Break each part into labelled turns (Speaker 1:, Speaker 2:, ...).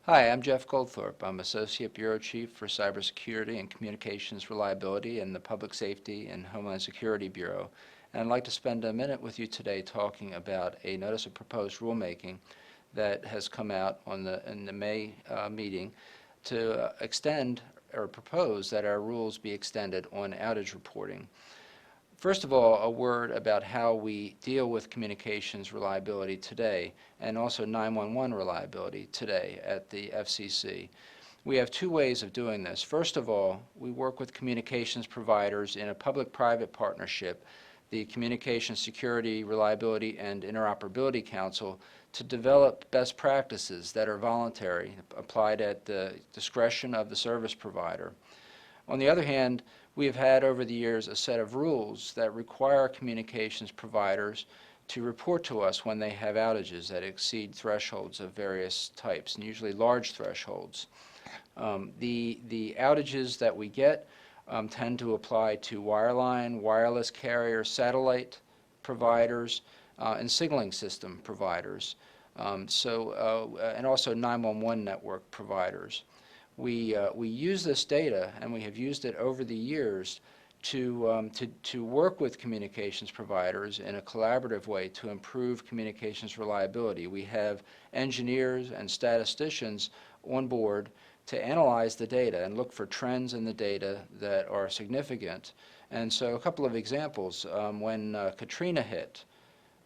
Speaker 1: Hi, I'm Jeff Goldthorpe. I'm Associate Bureau Chief for Cybersecurity and Communications Reliability in the Public Safety and Homeland Security Bureau. And I'd like to spend a minute with you today talking about a Notice of Proposed Rulemaking that has come out in the May meeting to extend or propose that our rules be extended on outage reporting. First of all, a word about how we deal with communications reliability today and also 911 reliability today at the FCC. We have two ways of doing this. First of all, we work with communications providers in a public-private partnership, the Communications Security, Reliability, and Interoperability Council, to develop best practices that are voluntary, applied at the discretion of the service provider. On the other hand, we have had over the years a set of rules that require communications providers to report to us when they have outages that exceed thresholds of various types, and usually large thresholds. The outages that we get tend to apply to wireline, wireless carrier, satellite providers, and signaling system providers, and also 911 network providers. We use this data, and we have used it over the years to work with communications providers in a collaborative way to improve communications reliability. We have engineers and statisticians on board to analyze the data and look for trends in the data that are significant. And so a couple of examples. When Katrina hit,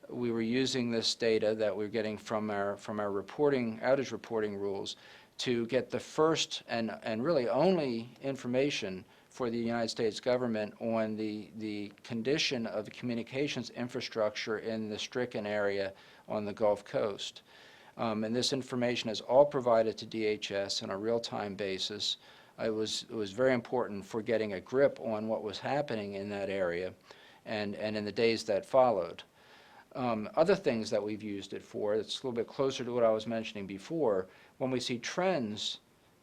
Speaker 1: we were using this data that we're getting from our outage reporting rules to get the first and really only information for the United States government on the condition of the communications infrastructure in the stricken area on the Gulf Coast. And this information is all provided to DHS on a real-time basis. It was very important for getting a grip on what was happening in that area and in the days that followed. Other things that we've used it for, it's a little bit closer to what I was mentioning before, when we see trends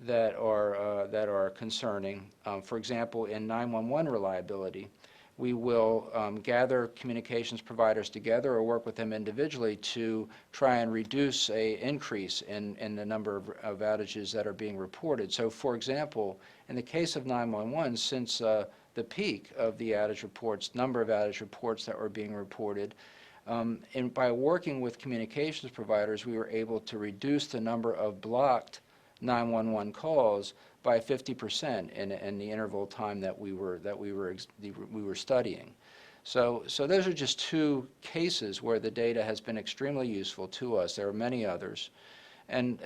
Speaker 1: that are concerning, for example, in 911 reliability, we will gather communications providers together or work with them individually to try and reduce an increase in the number of outages that are being reported. So, for example, in the case of 911, since the peak of the outage reports, number of outage reports that were being reported, and by working with communications providers, we were able to reduce the number of blocked 911 calls by 50% in the interval time that we were studying. So those are just two cases where the data has been extremely useful to us. There are many others. And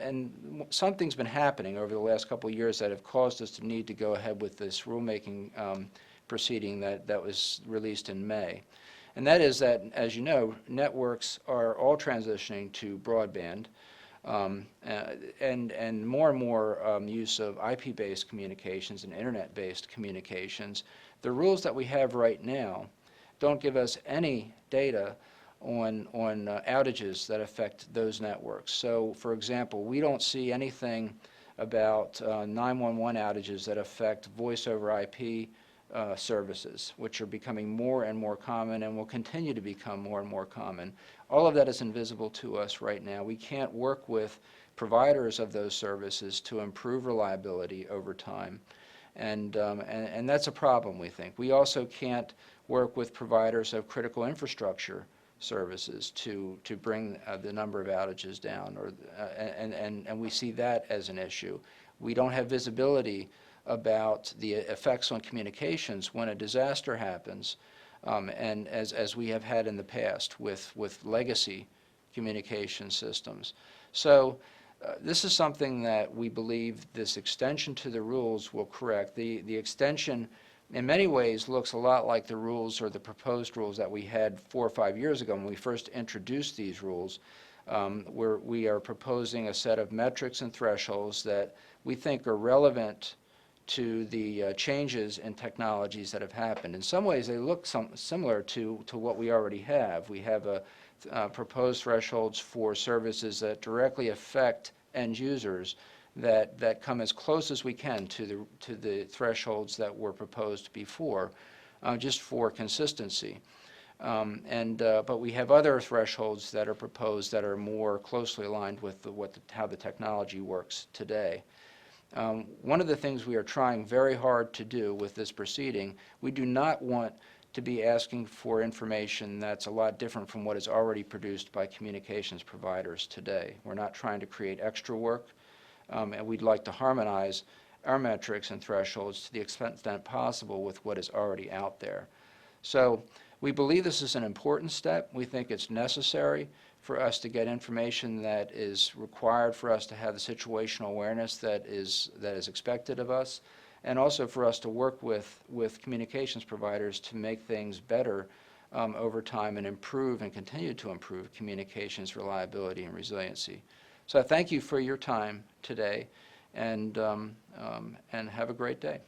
Speaker 1: something's been happening over the last couple of years that have caused us to need to go ahead with this rulemaking proceeding that was released in May. And that is that, as you know, networks are all transitioning to broadband, and more use of IP-based communications and internet-based communications. The rules that we have right now don't give us any data on outages that affect those networks. So, for example, we don't see anything about 911 outages that affect voice over IP services, which are becoming more and more common and will continue to become more and more common. All of that is invisible to us right now. We can't work with providers of those services to improve reliability over time, and that's a problem, we think. We also can't work with providers of critical infrastructure services to bring the number of outages down, and we see that as an issue. We don't have visibility about the effects on communications when a disaster happens, and as we have had in the past with legacy communication systems. So this is something that we believe this extension to the rules will correct. The extension in many ways looks a lot like the rules or the proposed rules that we had 4 or 5 years ago when we first introduced these rules, where we are proposing a set of metrics and thresholds that we think are relevant to the changes in technologies that have happened. In some ways, they look similar to what we already have. We have proposed thresholds for services that directly affect end users that come as close as we can to the thresholds that were proposed before, just for consistency. But we have other thresholds that are proposed that are more closely aligned with how the technology works today. One of the things we are trying very hard to do with this proceeding, we do not want to be asking for information that's a lot different from what is already produced by communications providers today. We're not trying to create extra work, and we'd like to harmonize our metrics and thresholds to the extent possible with what is already out there. So we believe this is an important step. We think it's necessary for us to get information that is required for us to have the situational awareness that is expected of us, and also for us to work with communications providers to make things better over time and improve and continue to improve communications reliability and resiliency. So I thank you for your time today, and have a great day.